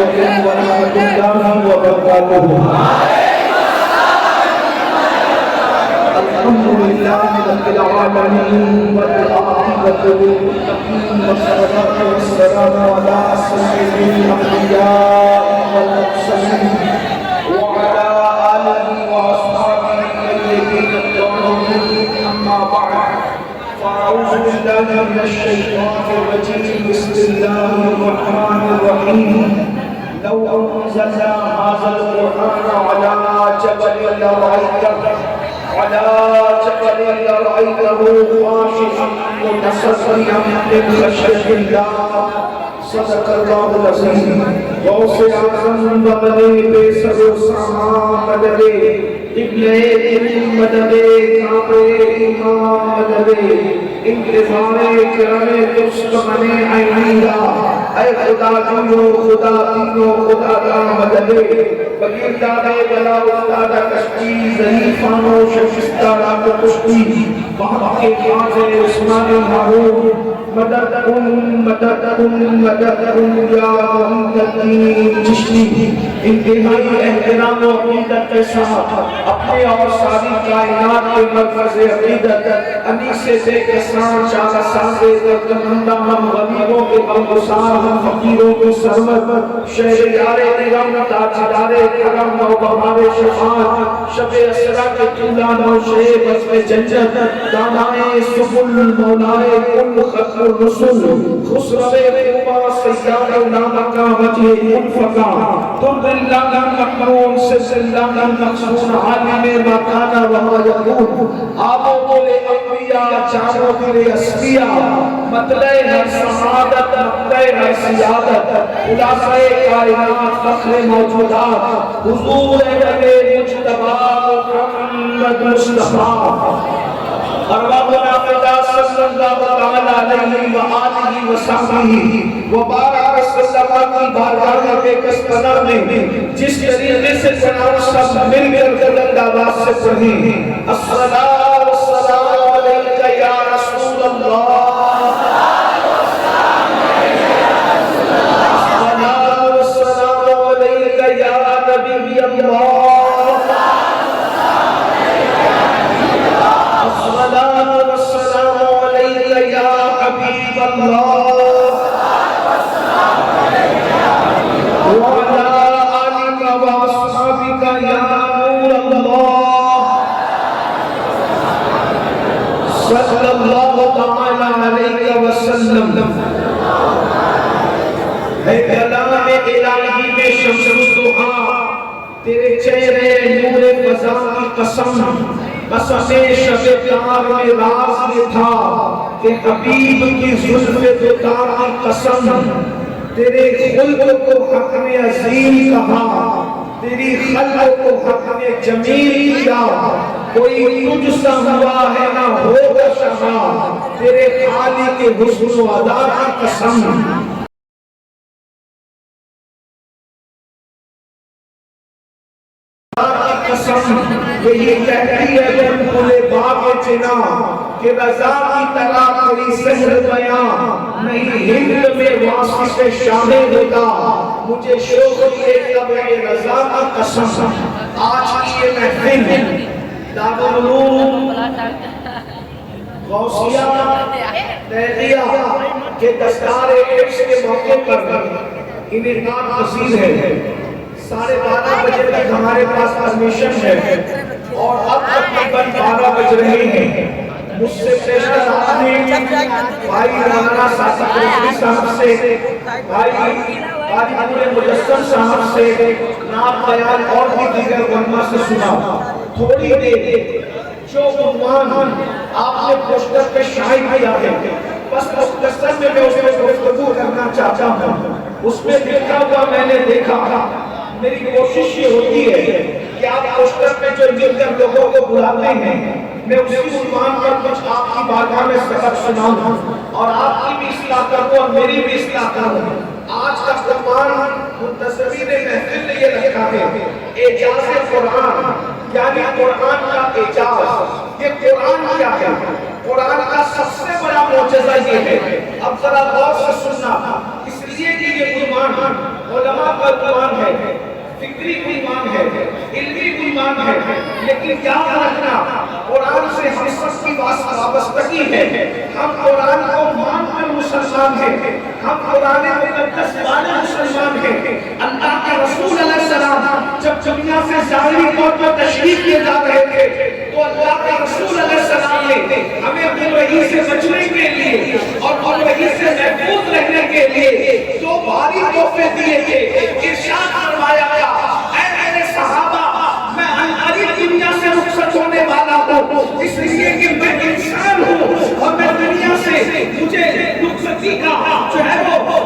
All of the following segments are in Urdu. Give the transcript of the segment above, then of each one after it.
علیکم ورحمۃ اللہ وبرکاتہ۔ الحمد لله رب العالمين والعاقبة للمتقين والصلاة والسلام على سيد الأنبياء والمرسلين وعلى آله وأصحابه الطيبين الطاهرين أما بعد فأعوذ بالله من الشيطان الرجيم بسم الله الرحمن الرحيم لو أنزلنا هذا القرآن على جبل لرأيته خاشعا متصدعا من خشية الله صدق اللہ العظیم۔ غوث اعظم بمدے بے سر و سامان مددے ابن مددے کعبے امام مددے انتظار کرم درست منے عینیدہ اے خدا جنو خدا تینو خدا دا مددے بگیر دادے بلا استاد کشتی ضعیفانو شکستہ رات کشتی وہاں کے خاص عثمان ہارون مدد یا محمد چشتی انتہائی احترام و عقیدت کے ساتھ اپنے اور ساری کائنات کے مرکز عقیدت انیس سے کسان چارہ سازے دردمندہ ہم غریبوں کے غمگسار ہم فقیروں کے سرمت شہریار نگم تاجدار کرم و بہار شفاعت شب اسرا کے طولان و شیب اسم جنجت دانائے سبل مولائے کل خط الرسول خسرو قوبا سیاد نامکا وجہ انفقا ترد اللہ مقرون سز اللہ مقصون عالم مکانا وما یقون آبو بولے انبیاء جانو بولے اسفیاء مطلع ہر سعادت مطلع ہر سیادت خلاصہ کائنات فخر موجودات حضور نبی مجتبہ محمد مصطفیٰ ارواحنا فدا صلی اللہ علیہ وآلہ وسلم وبارک وسلم کی بارگاہ کے کسبنا میں جس طریقے سے جناب سب مل کر بلند آواز سے پڑھیں الصلاۃ والسلام علیک یا رسول اللہ، الصلاۃ والسلام علیک یا نبی اللہ، صلی اللہ تعالی علیہ وسلم۔ اے کلام الہی میں شمس الضحیٰ تیرے چہرے نور فضا کی قسم قسم شب تار میں راز میں تھا کہ حبیب کی زلف دوتار کی قسم تیرے خلق کو حق میں عظیم کہا تیری خلق کو حق میں جمیل کیا کوئی تجھ سا ہوا ہے نہ ہوگا شہا تیرے خالق کے حسن و ادا کی قسم یہی کہتی ہے بلبل باغ چنا کہ رضا کی طرح کوئی سحر بیان نہیں ہند میں واسط شاہ ہوتا مجھے شوق یہ طبع رضا کی قسم۔ آج کی یہ محفل دارالعلوم غوثیہ تحریہ کے دستار عشق کے موقع پر انعقاد پذیر ہے۔ 12:30 بجے تک ہمارے پاس پرمیشن ہے اور اب تقریباً 12 بج رہے ہیں۔ مجھ سے پیشتر آپ نے بھائی مولانا صادق رضوی صاحب سے بھائی قاری مجسم صاحب سے نعت بیان اور بھی دیگر علماء سے سنا۔ تھوڑی دیر جو عنوان آپ نے پوسٹر پہ شائع کیا ہے بس مختصر میں اس میں گفتگو کرنا چاہتا ہوں۔ اس میں لکھا ہوا میں نے دیکھا، میری کوشش یہ ہوتی ہے کہ آپ پوسٹر پہ جو مل کر لوگوں کو بلاتے ہیں میں اسی عنوان پر کچھ آپ کی بارگاہ میں سبق سناؤں اور آپ کی بھی اصلاح کروں اور میری بھی اصلاح کروں۔ آج کا عنوان منتظمین محفل نے یہ رکھا ہے اعجاز قرآن، یعنی قرآن کا اعجاز۔ یہ قرآن کیا ہے؟ قرآن کا سب سے بڑا معجزہ یہ ہے، اب ذرا غور سے سننا، اس لیے کہ یہ عنوان علماء کا عنوان ہے، فکری عنوان ہے، علمی عنوان ہے، لیکن یاد رکھنا قرآن سے ہم سب کی وابستگی ہے. ہم قرآن کو مان کر مسلمان ہیں، ہم قرآن مقدس والے مسلمان ہیں. اللہ کے رسول علیہ السلام جب دنیا سے ظاہری طور پر تشریف لے جا رہے تھے تو اللہ کے رسول علیہ السلام نے ہمیں گمراہی سے بچنے کے لیے اور گمراہی سے محفوظ رہنے کے لیے دو بھاری تحفے دیے تھے. ارشاد فرمایا گیا اے میرے صحابہ میں عنقریب دنیا سے رخصت ہونے والا ہوں، اس لیے کہ میں انسان ہوں اور میں دنیا سے مجھے رخصتی کا جو ہے وہ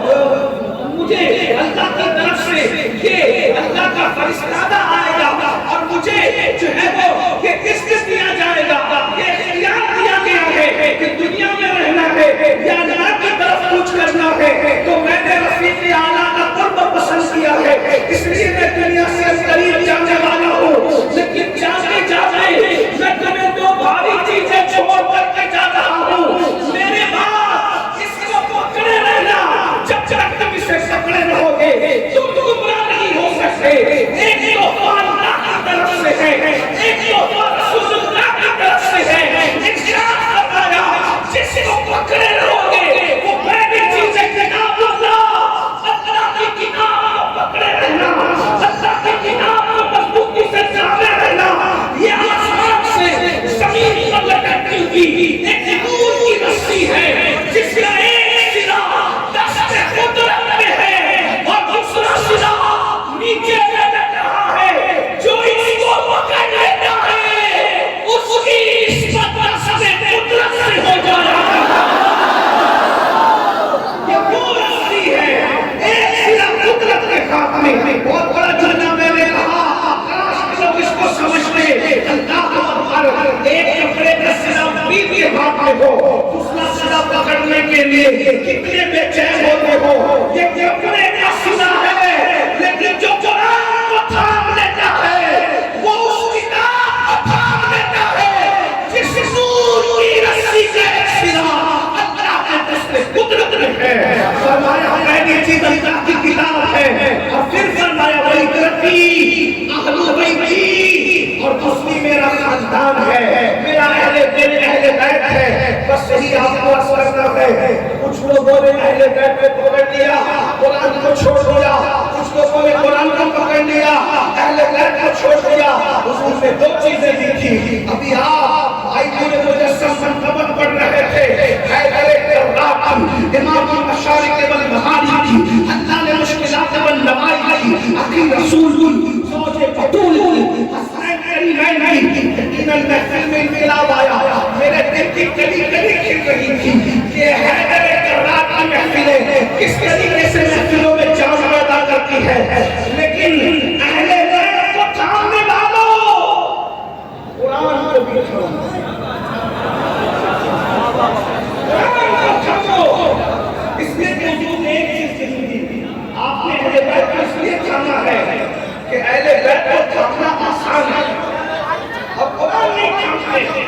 مجھے اللہ کی طرف سے یہ اللہ کا فرشتہ آئے گا اور مجھے جو ہے وہ یہ کس دیا جائے گا، یہ اختیار دیا گیا ہے کہ دنیا میں رہنا ہے یا اللہ کی طرف کچھ کرنا ہے. تو میں نے رفیق اعلیٰ کا قرب پسند کیا ہے، اس لیے میں دنیا سے قریب جانے والا ہوں. لیکن جاتے جاتے میں تمہیں دو بھاری چیزیں چھوڑ کر کے جا رہا ہوں. میرے بعد اس کو پکڑے رہنا، جب تک تم اسے پکڑے رہو گے تم گمراہ نہیں ہو سکتے. ایک تو اللہ کی طرف سے ہے، ایک تو رسول اللہ کی طرف سے ہے. ارشاد فرمایا جس کو پکڑے رہو گے وہ پہلی چیز ہے کتاب اللہ. اللہ کی کتاب کو پکڑے رہنا، اللہ کی کتاب کو مضبوطی سے تھامے رہنا. یہ آسمان سے زمین پر لٹکتی ہوئی ایک نور کی رسی ہے جس کا ایک سرا دست قدرت میں ہے اور دوسرا سرا نیچے میں لگ رہا ہے. جو اس کو پکڑ لیتا ہے اس کی عصمت دست قدرت سے ہو جائے گا. یہ وہ رسی ہے، ایک سرا قدرت کے ہاتھ میں. بہت بڑا جھرنا میں نے کہا کاش لوگ اس کو سمجھ لیں. اللہ اکبر، ایک کپڑے کا سرا مرید کے ہاتھ میں ہو، دوسرا سرا پکڑنے کے لیے کتنے بے چین ہوتے ہو. یہ کپڑے کا سرا ہے لیکن جو قرآن کو تھام لیتا ہے وہ اس کتاب کو تھام لیتا ہے جس نور کی رسی کا سرا اللہ کے دست قدرت میں ہے. فرمایا پہلی چیز اللہ کی کتاب ہے اور پھر فرمایا وعترتی اہل بیتی، اور دوسری میرا خاندان ہے، میرا اہل بیت ہے. بس یہی آپ کو عرض کرنا ہے. کچھ لوگوں نے اہل بیت کو پکڑ لیا، قرآن کو چھوڑ دیا. کچھ لوگوں نے قرآن کو پکڑ لیا، اہل بیت کو چھوڑ دیا. حضور نے دو چیزیں دی تھی. ابھی آپ آئیے مجسم منقبت پڑھ رہے تھے، حیدر کرار امام المشارق والمغارب کی، اللہ نے مشکلات والنوائب کی، عقیل رسول زوج بطول حسین کریمین کی. یقیناً محفل میں انقلاب آیا، میرے دل کی کلی کلی کھل رہی تھی کہ حیدر کرار کی محفلیں کس طریقے سے محفلوں میں جان پیدا کرتی ہے. لیکن اہل بیت کو تھامنے والوں قرآن کو بھی تھامو، قرآن کو تھامو. اس لیے کہ حضور نے ایک چیز کہی تھی، آپ نے اہل بیت کو اس لیے تھاما ہے کہ اہل بیت کو تھامنا آسان ہے. اب قرآن نہیں تھامتے،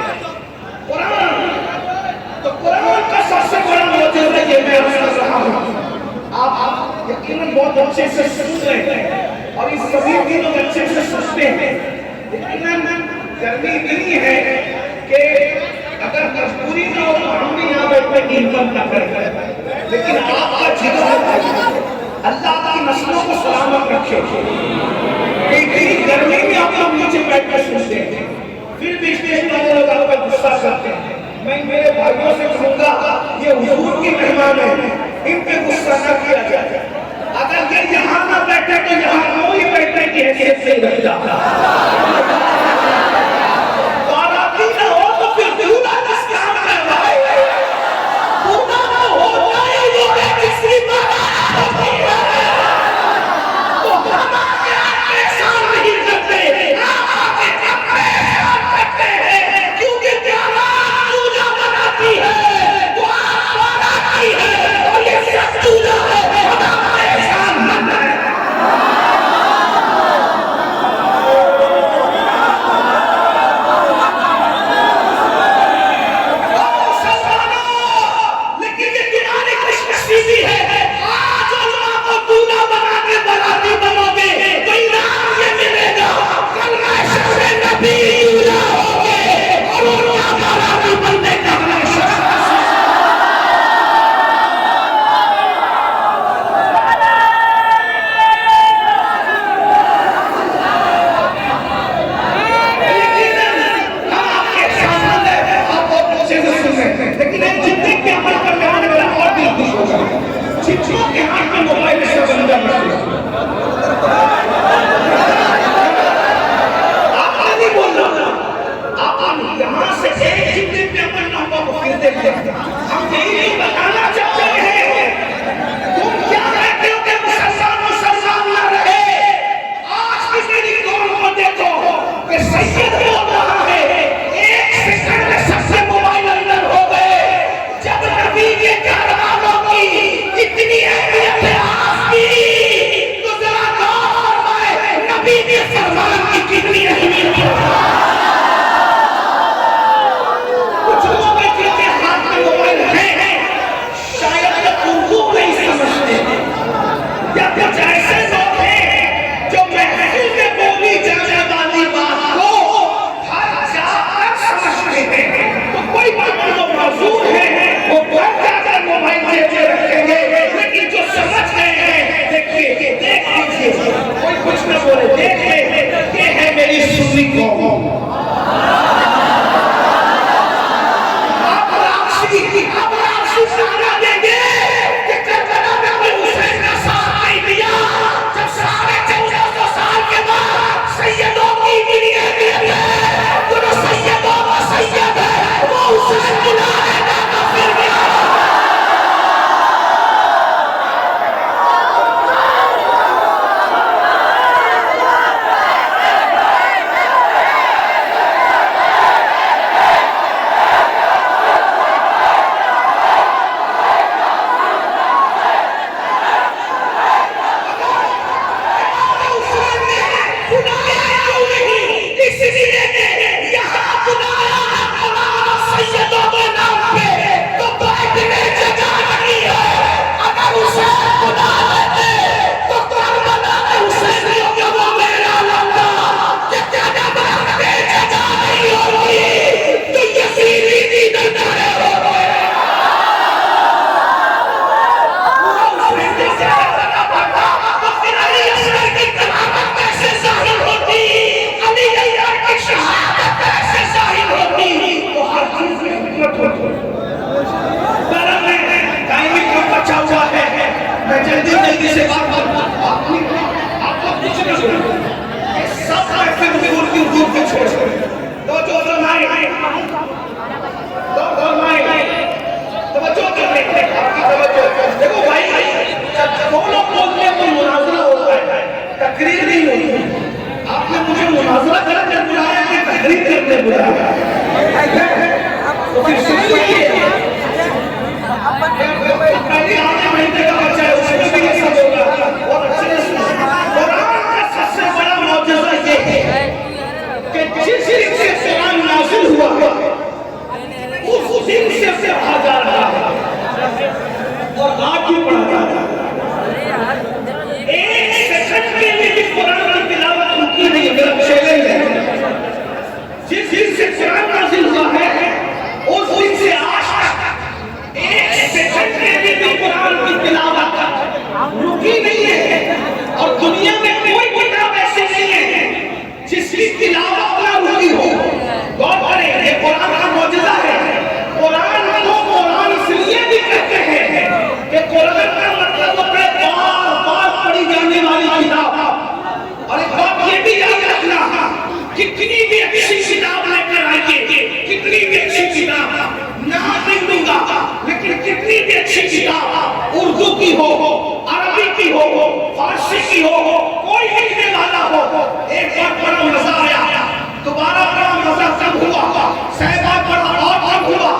قرآن تو قرآن کا سب سے بڑا موجود ہے. یہ میں عرض کر رہا ہوں، آپ یقیناً بہت اچھے سے سن رہے ہیں اور اس سبھی بھی لوگ اچھے سے سنتے ہیں. یقیناً گرمی اتنی ہے کہ اگر مجبوری نہ ہو تو ہم بھی یہاں بیٹھ کے نیند بند نہ کریں. لیکن آپ کا جگر اللہ کی نسلوں کو سلامت رکھے. اتنی گرمی میں آپ لوگ نیچے بیٹھ کر سنتے ہیں، پھر بھی اسٹیج والے لوگ آپ کا غصہ کرتے ہیں. میں میرے بھائیوں سے کہوں گا یہ حضور کی مہمان ہے، ان پہ غصہ نہ کیا جائے. اگر یہ یہاں نہ بیٹھے تو یہاں کوئی بیٹھنے کی حیثیت سے رہ جاتا. باراتی نہ ہو تو پھر دلہا کس کام کروائے، دلہا نہ ہو جائے وہ کسی بات ہوتی ہے. تو ہم آگے آگے سال نہیں کرتے، ہم آگے اپنے سال کرتے ہیں کیونکہ پیارات دلہا بناتی ہے، وہ آپ بناتی ہے اور یہ سب دلہا ہے. ہم اپنے سال بناتے ہیں. کچھ نہ بولے. دیکھ یہ ہے میری سنی قوم. اب راکشی سارا دیں گے کہ کربلا میں ابو حسین کا ساتھ نہیں دیا. جب سارے 1400 سال کے بعد سیدوں کی ملیت ہے تو سیدوں کا سید ہے وہ حسین بلا رہے گا پھر بھی. جلدی سے بات آپ کو کچھ نہیں سنیں. سب ایسے حضور کے چھوڑ توجہ فرمائیں توجہ کر لیں آپ کی توجہ. دیکھو بھائی جب وہ لوگ بولتے ہیں تو مناظرہ ہوتا ہے, تقریر نہیں ہوتی. آپ نے مجھے مناظرہ کرنے بلایا کہ تقریر کرنے بلایا تو پھر سنیے. پہلے آنے مہینے کا بچہ ہے اس میں بھی یہ سب ہوگا. اور اچھے سے قرآن کا سب سے بڑا معجزہ یہ ہے کہ جس دن سے قرآن نازل ہوا اس دن سے پڑھا جا رہا ہے اور آج بھی پڑھا جا رہا ہے. ایک سیکنڈ کے لیے بھی قرآن کی تلاوت رکی نہیں. میرا چیلنج ہے جس دن سے قرآن نازل ہوا ہے اس دن سے آج تک ایک سیکنڈ کے لیے بھی قرآن کی تلاوت رکی نہیں ہے. اور دنیا میں کوئی کتاب ایسی نہیں ہے جس کی تلاوت نہ رکی ہو. غور کریں یہ قرآن کا معجزہ ہے. قرآن کو قرآن اس لیے بھی کہتے ہیں کہ قرآن کا مطلب ہوتا ہے بار بار پڑھی جانے والی کتاب. اور ایک بات یہ بھی یاد رکھنا کتنی بھی اچھی کتاب لے کر آئیے, کتنی بھی اچھی کتاب نام نہیں دوں گا لیکن کتنی بھی اچھی کتاب اردو کی ہو عربی کی ہو فارسی کی ہو کوئی لکھنے والا ہو, ایک بار بڑا مزہ آیا, دوبارہ بڑا مزہ کم ہوا, صحبہ بڑا اور کم ہوا,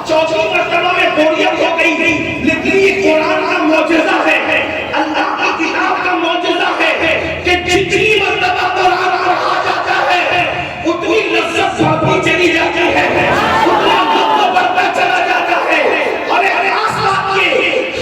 چوتھی مرتبہ میں بوریت ہو گئی. لیکن یہ قرآن کا معجزہ ہے, اللہ کی کتاب کا معجزہ ہے کہ جتنی مرتبہ قرآن پڑھا جاتا ہے اتنی لذت بڑھتی چلی جاتی ہے, اتنا لطف بڑھتا چلا جاتا ہے. اور احساس بات یہ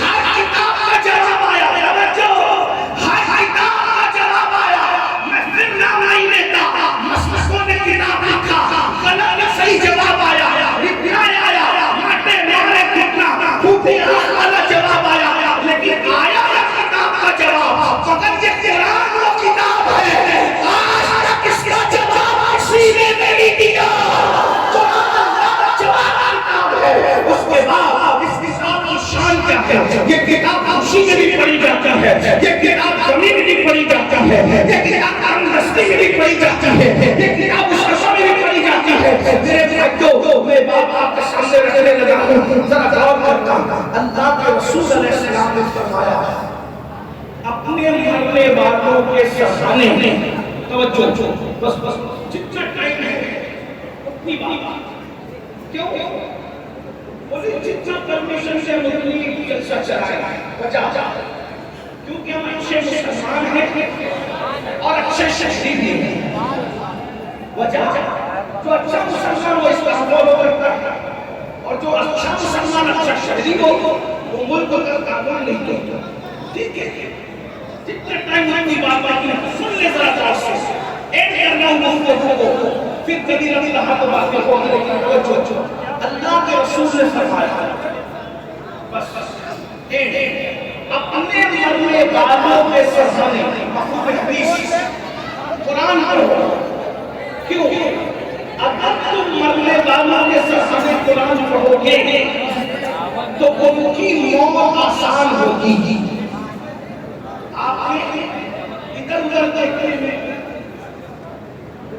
ہر کتاب کا جواب آیا, ہر کتاب کا جواب آیا. میں پھر نام نہیں لیتا, مسلکوں نے کتاب لکھا, غلط کا صحیح جواب آیا, رپلائی آیا, ماٹے مارے کتنا خوبی والا جواب آیا. لیکن آیا کتاب کا جواب فقط یہ قرآن وہ کتاب ہے آج تک اس کا جواب کسی نے نہیں دیا. قرآن اللہ کا جواب کتاب ہے. اس کے بعد اس کتاب کی شان کیا ہے؟ یہ کتاب خوشی میں بھی پڑھی جاتی ہے, یہ کتاب غمی میں بھی پڑھی جاتی ہے, یہ کتاب تندرستی میں بھی پڑھی جاتی ہے, یہ کتاب مشرفہ میں بھی پڑھی جاتی ہے. میرے بھائیو میں بات آپ کے سامنے رکھنے لگا ہوں, ذرا غور کرتا ہوں. اللہ کے رسول علیہ السلام نے فرمایا اپنے مرنے والوں کے سہانے توجہ بس جتنا ٹائم ہے اتنی بات کیوں بولے جتنا پرمیشن سے اتنی جلسہ چلائے وجہ کیونکہ ہم اچھے مسلمان ہیں اور اچھے شہری بھی ہیں. وجہ جو اچھا مسلمان وہ اسلام فالو کرتا ہے اور جو اچھا مسلمان اچھا شہری ہو وہ ملک کا قانون نہیں کرتا. ٹھیک ہے جتنا ٹائم ہوئی بات باقی سن لے ذرا غور سے ایڈ کرنا ہوں گفتگو کو پھر کبھی ربی رہا تو بات کو توجہ. اللہ کے رسول نے فرمایا بس اپنے مرنے والوں کے سہانے مفہوم حدیث قرآن پڑھو. کیوں؟ اگر تم مرنے والوں کے سامنے قرآن پڑھو گے تو ان کی موت آسان ہوگی. آپ نے ادھر ادھر دیکھتے ہیں،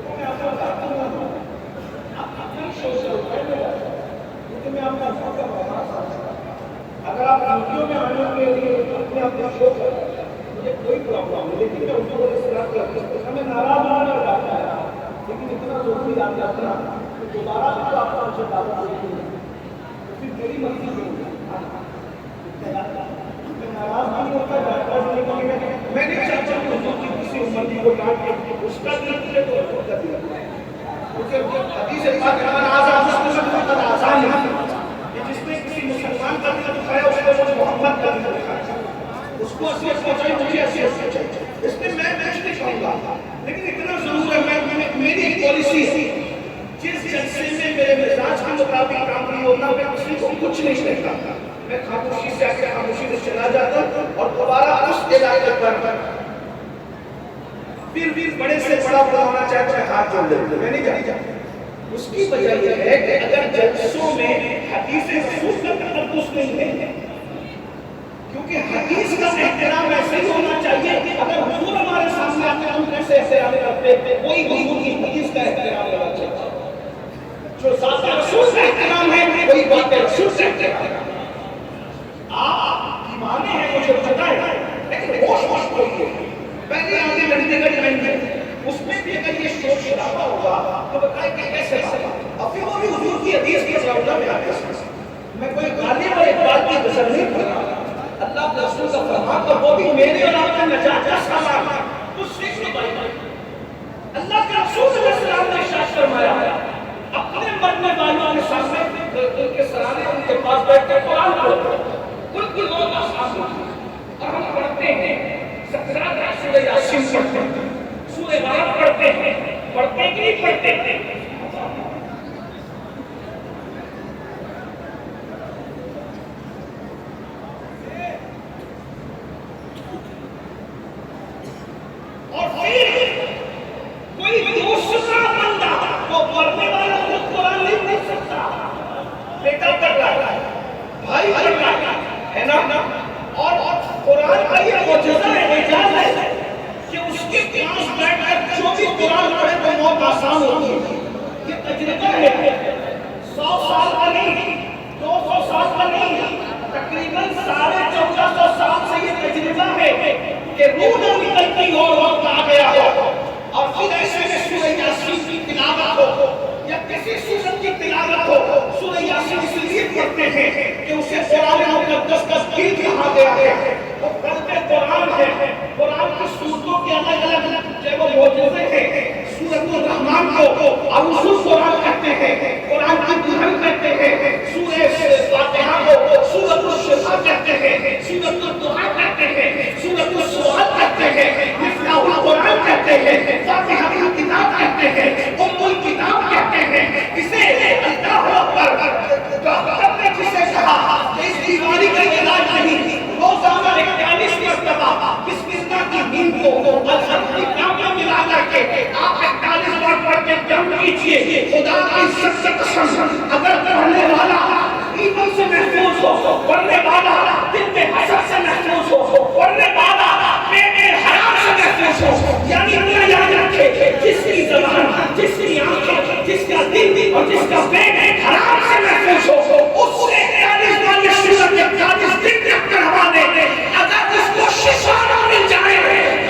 میں آپ کو بتاتا ہوں، آپ اپنی سوچ رہے ہیں، کیونکہ میں آپ کا اگر آپ ویڈیو میں آنے کے لیے اپنے آپ کو شو کر رہے ہیں، مجھے کوئی پرابلم نہیں، لیکن میں اردو کو استعمال کرتا ہوں، ہمیں ناراض ہونا پڑ جاتا ہے، لیکن اتنا ضروری یاد رکھنا کہ دوبارہ بھی تو آپ کا مجھے دعوت دیتی ہے، تو پھر میری مرضی ہوگی. میں ناراض نہیں ہوتا، میں نہیں چاہتا کہ حضور کی کسی امتی کو ڈانٹ کے اس کا دل مجھے تو حضور کا دل ہے. کیونکہ حدیث پاک میں آزاد مسلم فقط آزاد ہے کہ جس نے کسی مسلمان کا دل دکھایا اس نے مجھے محمد کا دل دکھایا، اس کو اذیت پہنچائی مجھے اذیت پہنچائی. اس میں میں کچھ نہیں کہوں گا، لیکن اتنا ضرور ہے میری ایک پالیسی ہے، جس جلسے میں میرے مزاج کے مطابق کام نہیں ہوتا میں کسی کو کچھ نہیں کہتا، میں خاموشی سے آ کے خاموشی سے چلا جاتا اور دوبارہ اس علاقے پر پھر بڑے سے بڑا ہونا چاہے تو ہاتھ جوڑ لیتے، میں نہیں جاتا. اس کی وجہ یہ ہے کہ اگر جلسوں میں حدیث رسول کا تقدس نہیں ہے، کیونکہ حدیث کا احترام ایسے ہی ہونا چاہیے. اگر حضور ہمارے سامنے آتے ہم کیسے احترام کرتے، کوئی حضور کی حدیث کا احترام ہونا چاہیے. جو ذات رسول کا احترام ہے وہی بات رسول کا احترام ہے. آپ دیوانے ہیں مجھے پتا ہے، لیکن ہوش ہوش ہوئیے. پہلے آدھے گھنٹے کا ٹائم ہے، اس میں بھی اگر یہ شور شرابہ ہوگا تو بتائیں کہ کیسے بات. اور پھر وہ بھی حضور کی حدیث کے سراغ میں آتے ہیں. میں کوئی غالب اور اقبال کی غزل نہیں پڑھ رہا، اللہ کے رسول کا فرمان اور وہ بھی میرے اور آپ کا نجات کا سامان. کچھ سیکھ لو بھائی. اللہ کے رسول صلی اللہ علیہ وسلم نے ارشاد فرمایا اپنے مرنے والوں کے سامنے ان کے سرانے ان کے پاس بیٹھ کے قرآن پڑھو، ان کی موت آسان ہوتی ہے. اور ہم پڑھتے ہیں سکرات کا سورہ یاسین پڑھتے ہیں، سورہ رات پڑھتے ہیں، پڑھتے کہ نہیں پڑھتے ہیں. اور پھر کوئی دوسرا بندہ وہ پڑھنے والا خود قرآن نہیں پڑھ سکتا، بیٹا پڑھ رہا ہے، بھائی پڑھ رہا ہے نا. اور قرآن کا یہ معجزہ ہے، اعجاز ہے کہ اس کے پاس بیٹھ کر جو بھی قرآن پڑھے تو موت آسان ہوتی ہے. یہ تجربہ ہے، 100 سال کا نہیں، 200 سال کا نہیں، تقریباً 1450 سال سے یہ تجربہ ہے کہ روح نہ نکلتی ہو اور وقت آ گیا ہو اور پھر ایسے میں سورہ یاسین کی تلاوت ہو یا کسی سورت کی تلاوت ہو. سورہ یاسین اس لیے پڑھتے ہیں کہ اسے قرآن مقدس کا دل کہا گیا ہے. وہ قلب قرآن ہے. قرآن کی سورتوں کے الگ الگ جو وہ معجزے ہیں. سورۃ الرحمن کو ارسل قرآن کہتے ہیں، قرآن کی دلہن کہتے ہیں. سورہ فاتحہ کو سورۃ الشفا کہتے ہیں، سورۃ الدعاء کہتے ہیں، سورۃ السؤال کہتے ہیں، مفتاح القرآن کہتے ہیں، فاتحہ کی کتاب کہتے ہیں، ام الکتاب کہتے ہیں. اسے اللہ اکبر نے جسے کہا کہ اس بیماری کا علاج نہیں، روزانہ 41 مرتبہ بسم اللہ کی نیند کو الحمد میں ملا کر کے آپ 41 بار پڑھ کے جم کیجئے. خدا کی عزت سے قسم اگر پڑھنے والا ایمان سے محفوظ ہو، پڑھنے والا دل میں حسد سے محفوظ ہو، پڑھنے والا پیٹ حرام سے محفوظ ہو. یعنی اللہ یاد رکھے جس کی زبان، جس کی آنکھیں، جس کا دل اور جس کا پیٹ حرام سے محفوظ ہو، اس سے 41 بار یہ سورت 41 دن تک کروا دے. اگر اس کو شفا نہ مل جائے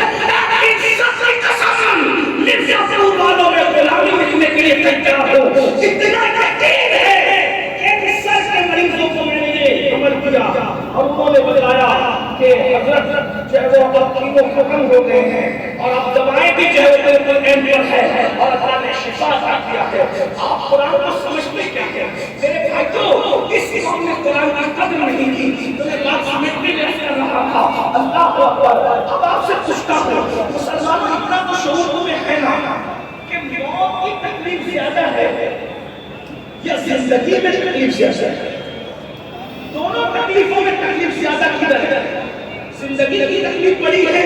اللہ کی عزت کی قسم مرزا والوں میں غلامی لکھنے کے لیے تیار ہو. اتنا یقین ہے کہ سر کے مریضوں کو میں نے یہ عمل کیا اور انہوں نے بتایا کہ حضرت جو ہے وہ اب کیمو ختم ہو گئے ہیں اور اب دوائیں بھی جو ہے بالکل اینڈ پر ہے اور اللہ نے شفا عطا کیا ہے. آپ قرآن کو سمجھتے کیا ہیں میرے بھائیوں؟ اس قوم نے قرآن کی قدر نہیں کی تو میں بات سمجھتے میں کر رہا تھا. اللہ اکبر. اب آپ سے پوچھتا ہوں مسلمانوں اتنا تو شعور تمہیں ہے نا کہ موت کی تکلیف زیادہ ہے یا زندگی میں تکلیف زیادہ ہے؟ دونوں تکلیفوں میں تکلیف زیادہ کدھر ہے؟ زندگی کی تکلیف بڑی ہے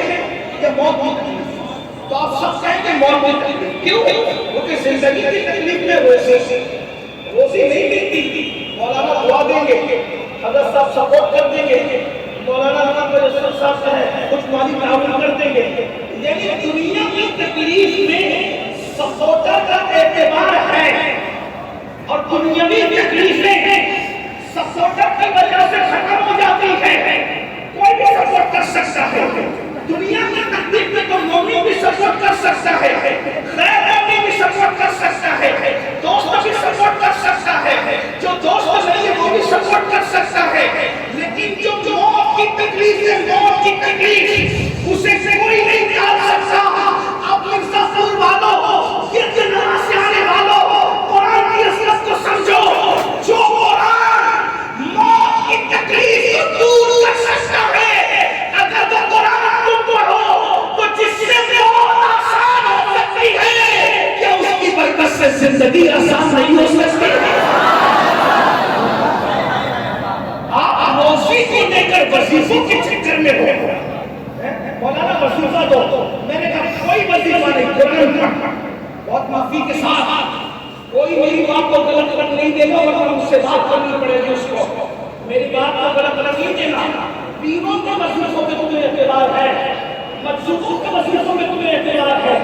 یا موت کی تکلیف؟ تو آپ سب کہیں کہ موت کی تکلیف کیوں؟ کیونکہ زندگی کی تکلیف میں روزی نہیں ملتی، مولانا دعا دیں گے، حضرت صاحب سپورٹ کر دیں گے، مولانا رسول صاحب سے کچھ مالی تعاون کر دیں گے، یعنی دنیا کی تکلیف میں سپورٹر کا اعتبار ہے اور دنیاوی تکلیفیں سپورٹر کی وجہ سے ختم ہو جاتی ہے۔ کوئی بھی سپورٹ کر سکتا ہے، دنیا کی تکلیف میں تو مومن بھی سپورٹ کر سکتا ہے، غیر مومن بھی سپورٹ کر سکتا ہے، دوست بھی سپورٹ کر سکتا ہے، جو دوست نہیں ہے وہ بھی سپورٹ کر سکتا ہے، لیکن جو موت کی تکلیف ہے، موت کی تکلیف اسے کوئی نہیں ٹال سکتا۔ اب مرزا پور والوں، گرد نواں سے آنے والوں، قرآن کی عظمت کو سمجھو، جو قرآن موت کی تکلیف کو دور کر سکتا ہے، اگر وہ قرآن تم پڑھو تو جس سے موت آسان ہو سکتی ہے، کیا اس کی برکت سے زندگی آسان نہیں ہو سکتی؟ آپ روزی کو لے کر وظیفوں کے چکر میں ہو، مولانا وظیفہ دو، میں نے کہا کوئی وظیفہ نہیں، قرآن پڑھ، بہت معافی کے ساتھ کوئی میری بات کو غلط کر نہیں دے گا ورنہ مجھ سے بات کرنی پڑے گی اس کو، میری بات کو غلط کر نہیں دینا۔ بیووں کے وظیفوں میں تمہیں اعتبار ہے، مجذوبوں کے وظیفوں میں تمہیں اعتبار ہے،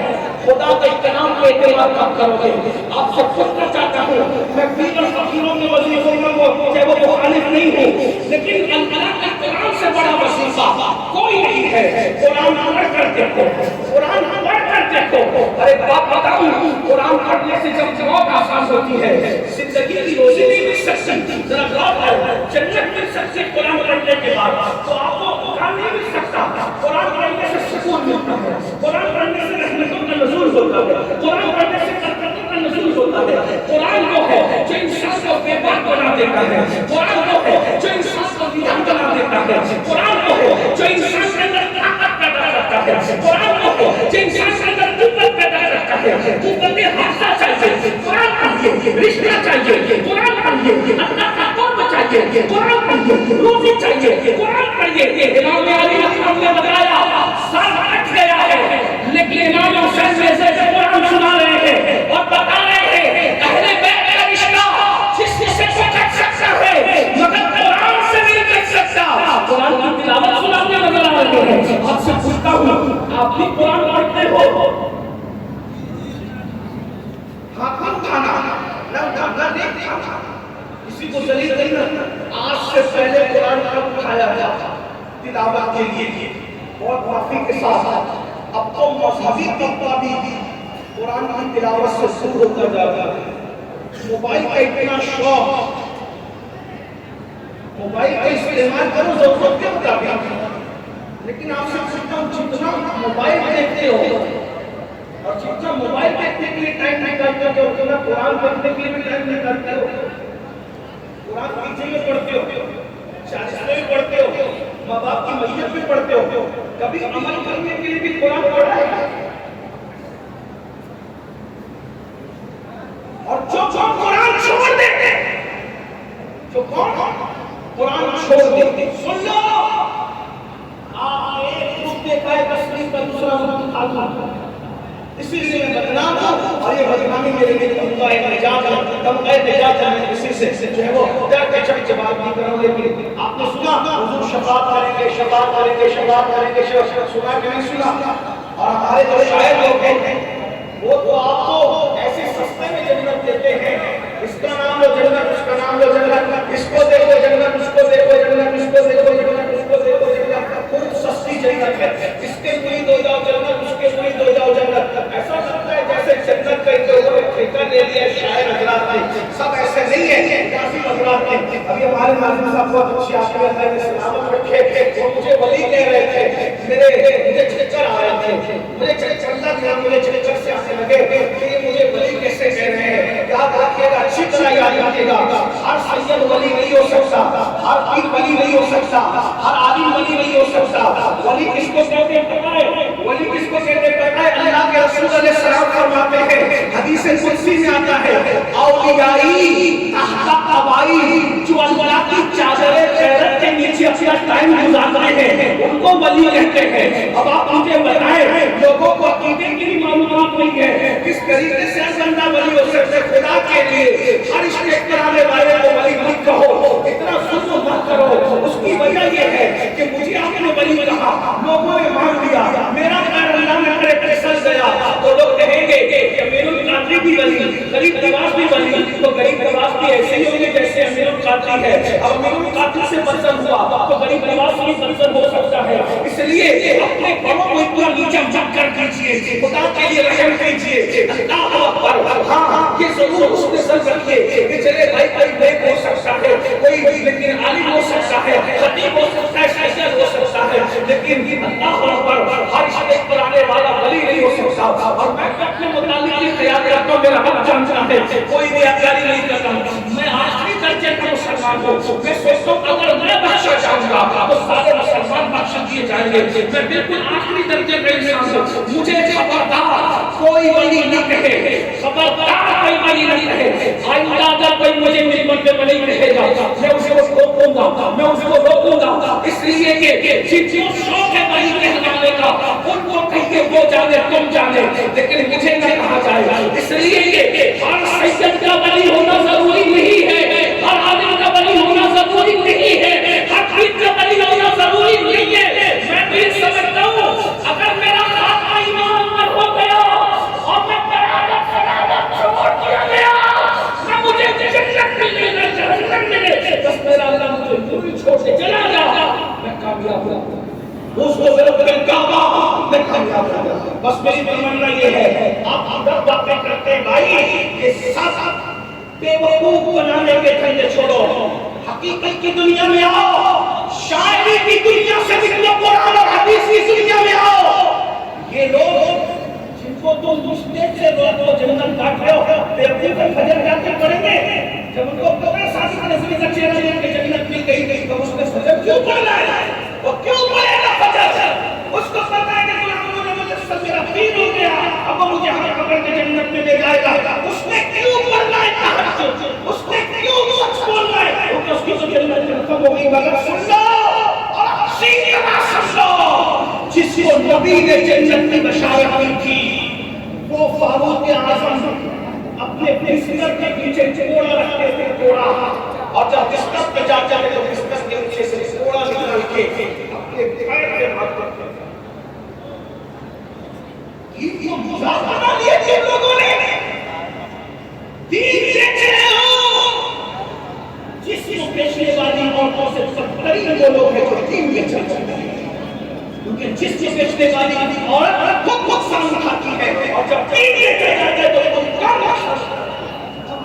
خدا کے کلام کے اعتبار کب کرو گے؟ آپ سے پوچھنا چاہتا ہوں، میں پیر اور فقیروں کے وظیفوں میں چاہے وہ مخالف نہیں ہوں، لیکن اللہ کے کلام سے بڑا وظیفہ کوئی نہیں ہے۔ قرآن پڑھ کر دیکھو، قرآن پڑھ کر دیکھو۔ ارے بات بتاؤں، قرآن پڑھنے سے جب موت آسان ہوتی ہے، زندگی کی روزی نہیں مل سکتی، ذرا غور کرو، جنت مل سکتی قرآن پڑھنے کے بعد، تو آپ کو مقام نہیں مل سکتا۔ قرآن پڑھنے سے سکون ملتا ہے، قرآن پڑھنے سے رحمتوں کا نزول ہوتا ہے، قرآن پڑھنے سے برکتوں کا نزول ہوتا ہے۔ قرآن وہ ہے جو انسان کو بے باک بنا دیتا ہے، قرآن وہ ہے جو انسان کو ویران بنا دیتا ہے، قرآن وہ ہے جو انسان کے اندر طاقت پیدا کرتا ہے، قرآن وہ ہے جو انسان کے اندر قوت پیدا کرتا ہے۔ قوت حافظہ چاہیے، قرآن پڑھیے، رشتہ چاہیے، قرآن پڑھیے، اللہ کا قرب چاہیے، قرآن پڑھیے، روزی چاہیے، قرآن پڑھیے۔ امام علی رحمۃ اللہ نے بتایا سر کٹ گیا ہے، لیکن امام حسین سے قرآن سنا رہے ہیں اور بتا رہے ہیں اہل بیت کا رشتہ جس سے کو کٹ سکتا ہے مگر قرآن سے نہیں کٹ سکتا۔ قرآن کی تلاوت سنانے نظر آ رہے ہیں۔ آپ سے پوچھتا ہوں، آپ بھی قرآن پڑھتے ہو؟ ہاں، کم کھانا نہ ڈھانا نہیں کھانا، کسی کو ذلیل نہیں کرنا۔ آج سے پہلے قرآن کب کھایا گیا تھا تلاوت کے لیے؟ بہت معافی کے ساتھ اب تو مذہبی طبقہ بھی قرآن کی تلاوت سے دور ہوتا جا رہا ہے۔ موبائل کا اتنا شوق، موبائل کا استعمال کرو ضرورت کے مطابق، لیکن آپ سے پوچھتا ہوں جتنا موبائل دیکھتے ہو اور جتنا موبائل دیکھنے کے لیے ٹائم نکالتے ہو اتنا قرآن پڑھنے کے لیے بھی ٹائم نکالتے ہو؟ قرآن پیچھے میں پڑھتے ہو، چالیسویں میں پڑھتے ہو، ماں باپ کی میت میں پڑھتے ہو، کبھی عمل کرنے کے لیے بھی قرآن پڑھا ہے؟ اور جو قرآن چھوڑ دیتے، جو قرآن چھوڑ دیتے، سن لو، آپ ایک رخ دیکھا ہے تسلیم کا، دوسرا رخ نکالنا، اسی سے میں بدنام ہوں اور یہ بدنامی میرے لیے تمغہ نجات ہے، تمغہ نجات ہے۔ میں اسی سے جو ہے وہ ڈر کے چک کے بات نہیں کروں، لیکن آپ نے سنا حضور شفاعت کریں گے، شفاعت کریں گے، شفاعت کریں گے، سنا کہ نہیں سنا؟ اور ہمارے جو شاعر لوگ ہیں وہ تو آپ کو ایسے سستے میں جنت دیتے ہیں، اس کا نام لو جنت، اس کا نام لو جنت، اس کو دیکھو جنت، اس کو دیکھو جنت، اس کو دیکھو جنت، اس کو دیکھو جنت، خود سستی جنت ہے، اس کے مرید ہو جاؤ جنت، اس کے مرید ہو جاؤ جنت۔ ایسا لگتا ہے جیسے جنت کا ٹھیکہ لے لیا شاعر حضرات نے، سب ایسے نہیں ہے، کافی حضرات نے۔ ابھی ہمارے ناظرین صاحب بہت اچھی آپ کے اللہ نے سلامت رکھے، وہ مجھے ولی کہہ رہے تھے، مجھے چکر آ رہے تھے، مجھے چکر تھا، مجھے چکر سے آنے لگے کہ یہ مجھے ولی کیسے کہہ رہے ہیں۔ یاد رکھیے گا، اچھی طرح یاد رکھیے گا، ہر سید ولی نہیں ہو سکتا، ہر پیر ولی نہیں ہو سکتا، ہر عالم ولی نہیں ہو سکتا۔ ولی کس کو کہتے ہیں پتہ ہے؟ ولی کس کو کہتے ہیں پتہ ہے؟ اللہ کے رسول علیہ السلام فرماتے ہیں، حدیث قدسی میں آتا ہے، اولیائی تحت قبائی، جو اللہ کی چادر خیرت کے نیچے اپنا ٹائم گزارتے ہیں ان کو ولی کہتے ہیں۔ اب آپ مجھے بتائیں، لوگوں کو عقیدے کی طریقے سے بندہ ولی ہو سکتا ہے خدا کے لیے ہر رشتے کرانے والے کو ولی مت کہو، اتنا ظلم مت کرو. اس کی وجہ یہ ہے کہ مجھے آپ نے ولی کہا، لوگوں نے مان لیا، میرا خیر اللہ میں کرے پھسل گیا تو لوگ کہیں گے کہ امیر القادری بھی ولی، غریب نواز بھی ولی. تو غریب نواز بھی ایسے ہی ہوں گے جیسے امیر القادری ہے. اب امیر القادری سے بدزن ہوا تو غریب نواز بھی بدزن ہو سکتا ہے. اس لیے اپنے بڑوں کو اتنا نیچا مت کر دیجیے، خدا کے لیے رحم کیجیے. اللہ اکبر. ہاں یہ ضرور اس نے سر رکھیے کہ چلے بھائی کوئی نیک ہو سکتا ہے، کوئی لیکن عالم ہو سکتا ہے، خطیب ہو سکتا ہے، شاعر ہو سکتا ہے، لیکن اللہ اکبر ہر رشتے پر آنے والا ولی نہیں ہو سکتا. اور میں اپنے متعلق یہ خیال کرتا ہوں، میرا حق جانتا ہے، کوئی بھی اکیاری نہیں کرتا. میں آخری درجے کا مسلمان ہوں. میں سوچتا ہوں اگر میں بخشا جاؤں گا تو سارے مسلمان بخش دیے جائیں گے. میں بالکل آخری درجے کا انسان ہوں. مجھے خبردار کوئی ولی نہ کہے، خبردار کوئی ولی نہ کہے. آئندہ اگر کوئی مجھے ممبر پہ ولی کہے گا میں اسے روکوں گا، میں اس کو روکوں گا. اس لیے کہ جن کو شوق ہے ولی کہلانے کا ان کو کہیے وہ جانے تم جانے، لیکن مجھے نہ کہا جائے. اس لیے کہ ہر سید کا ولی ہونا ضروری نہیں ہے، ہر عالم کا ولی ہونا ضروری نہیں ہے، ہر پیر کا ولی ہونا ضروری نہیں ہے. میں بھی سمجھتا ہوں اگر میرا خاتمہ ایمان پر ہو گیا اور میں قیامت چھوڑ دیا گیا نہ مجھے جنت ملے نہ جہنم ملے، بس میرا اللہ مجھے دور چھوڑ کے چلا گیا میں کامیاب ہوں. اس کو میرا دل کعبہ میں کامیاب ہوں. بس میری تمنا یہ ہے آپ ادھر باتیں کرتے ہیں بھائی، یہ سب بے وقوف بنانے کے دھندے چھوڑو، حقیقت کی دنیا میں آؤ، شاعری کی دنیا سے نکلو، قرآن اور حدیث کی دنیا میں آؤ. یہ لوگ جن کو تم مشتاق سے رات کو جنت کاٹ رہے ہو، بے وقوف فجر جا کے پڑھیں گے. جب ان کو پورا ساتھ نظری کا چہرہ لے کے جنت مل گئی تو اس نے فجر کیوں پڑھنا ہے؟ وہ کیوں پڑھے گا فجر؟ اس کو پتہ ہے کہ غلاموں نے مجھ سے میرا دین ہو گیا، اب وہ مجھے ہر پکڑ کے جنت میں لے جائے گا. اس نے کیوں پڑھنا ہے تہجد؟ اس نے کیوں سچ بولنا ہے؟ کیونکہ اس کی تو جنت میں ختم ہو گئی. مگر سن لو اور اسی طرح سن لو، جس کو نبی نے جنت کی بشارت دی تھی وہ فاروق اعظم اپنے بستر کے پیچھے کوڑا رکھتے تھے، کوڑا. اور جب بستر پہ جا جائے تو بستر کے پیچھے سے کوڑا نکال کے اپنے پیر پہ مارتے تھے. یہ مذاق بنا لیا جن لوگوں نے. دین دیکھ رہے ہو جس کو بیچنے والی عورتوں سے بدترین وہ لوگ ہیں جو دین بیچنا چاہتے ہیں. کیونکہ جس کو بیچنے والی عورت خود سام کھاتی ہے اور جب دین بیچا جاتا ہے تو تم کم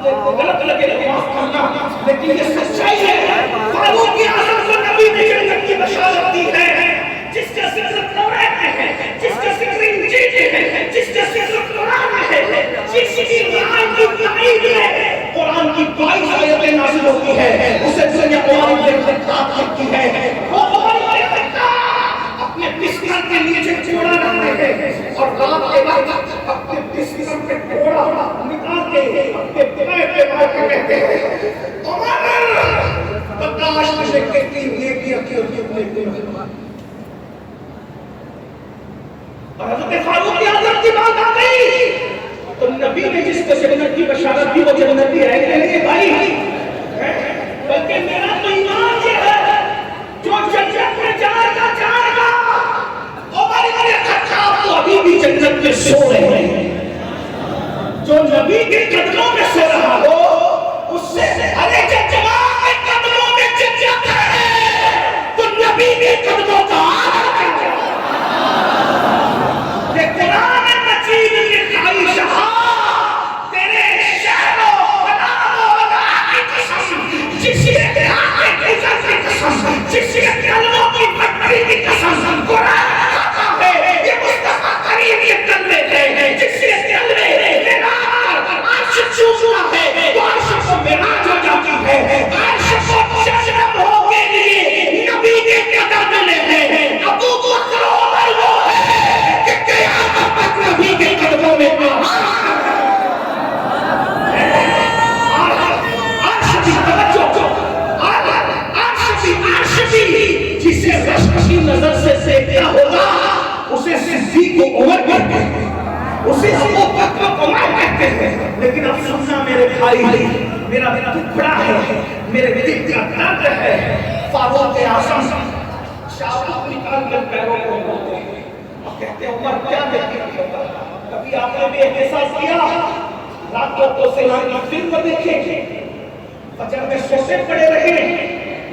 غلط لگے لگے معاف کرنا، لیکن یہ سچائی ہے. فاروق اعظم کو نبی نے جنت کی بشارت دی ہے. جس کا ذکر تورات میں ہے، جس کا ذکر انجیل میں ہے، جس کا ذکر قرآن میں ہے، جس کی قرآن کی تعریف ہے، قرآن کی 22 آیتیں نازل ہوتی ہے، اسے دنیا قرآن کے خطاب کرتی ہے. وہ اپنے بستر کے نیچے کوڑا رکھتے ہیں اور رات کے وقت اپنے بستر پہ کوڑا نکال کے اپنے پیر پہ مار کے کہتے ہیں عمر برداشت میں کتنی نیکیاں کی ہوتی ہیں. اور حضرت فاروق اعظم کی بات آ گئی تو نبی نے جس کو جنت کی بشارت دی وہ جنتی ہے کہ نہیں بھائی؟ بلکہ میرا تو ایمان یہ ہے جو جنت میں جائے گا جائے گا. عمر بن خطاب تو ابھی بھی جنت میں سو رہے ہیں. جو نبی کے قدموں میں سو رہا ہو اس سے ارے جب جوان کے قدموں میں جنت ہے تو نبی کے قدموں کا قرآن مجید کی خواہش تیرے شہر و فلان و ولا کی قسم، جس کے آگے گزر کی قسم، جس کے کلموں کی پٹری کی قسم، قرآن کہتا ہے یہ مصطفیٰ کریم یہ کلمے ہیں جس کے کلمے میرا عرش چومتا ہے تو عرش کو معراج ہو جاتی ہے. عرش کو جنت ہو کے لیے نبی کے قدم ملے ہیں. ابو بکر عمر وہ ہے نبی کے قدموں میں عرش بھی جسے رشک کی نظر سے دیکھتا ہوگا اسے صدیق و عمر کہتے ہیں. اسے ابو بکر عمر کہتے ہیں. لیکن اب سننا میرے بھائی، میرا ٹکڑا ہے، میرے دل کا درد ہے. فاروق اعظم شاہ نکال کر پیروں کو بولتے ہیں اور کہتے ہیں عمر کیا دیکھیں گے؟ کبھی آپ نے بھی احساس کیا راتوں کو سیلانی فلم دیکھیں، فجر میں سوتے پڑے رہے،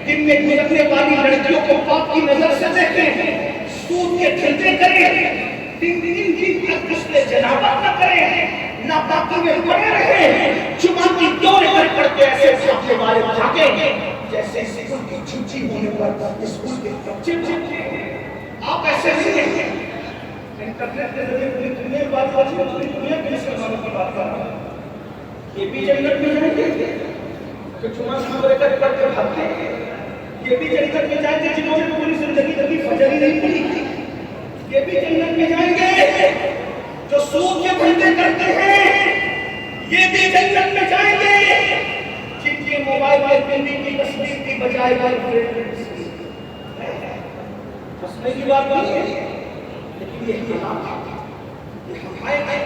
دن میں گزرنے والی لڑکیوں کو پاک کی نظر سے دیکھیں، سود کے دھندے کریں، دن تک غسل جنابت نہ کریں، ناپاکی میں پڑے رہے، جمعہ کی دور کر کے ایسے سامنے والے بھاگیں جیسے اسکول کی چھٹی ہونے پر اسکول کے بچے بھاگتے. آپ ایسے نہیں ہیں. انٹرنیٹ کے ذریعے پوری دنیا کی بات کرتے ہیں، پوری دنیا کے مسلمانوں کی بات کر رہا ہے. یہ بھی جنت میں جائیں گے کہ جمعہ کی دور کر کے بھاگتے ہیں. یہ بھی جنت میں جائیں گے جنہوں نے پوری زندگی کبھی فجر ہی نہیں پڑھی تھی. یہ بھی جنت میں جائیں گے جو سود کے دھندے کرتے ہیں. یہ بھی جنت میں جائیں گے جن کے موبائل میں بیوی کی تصویر کی بجائے گرل فرینڈ کی تصویر. ہنسنے کی بات نہیں ہے، لیکن یہ ہمارے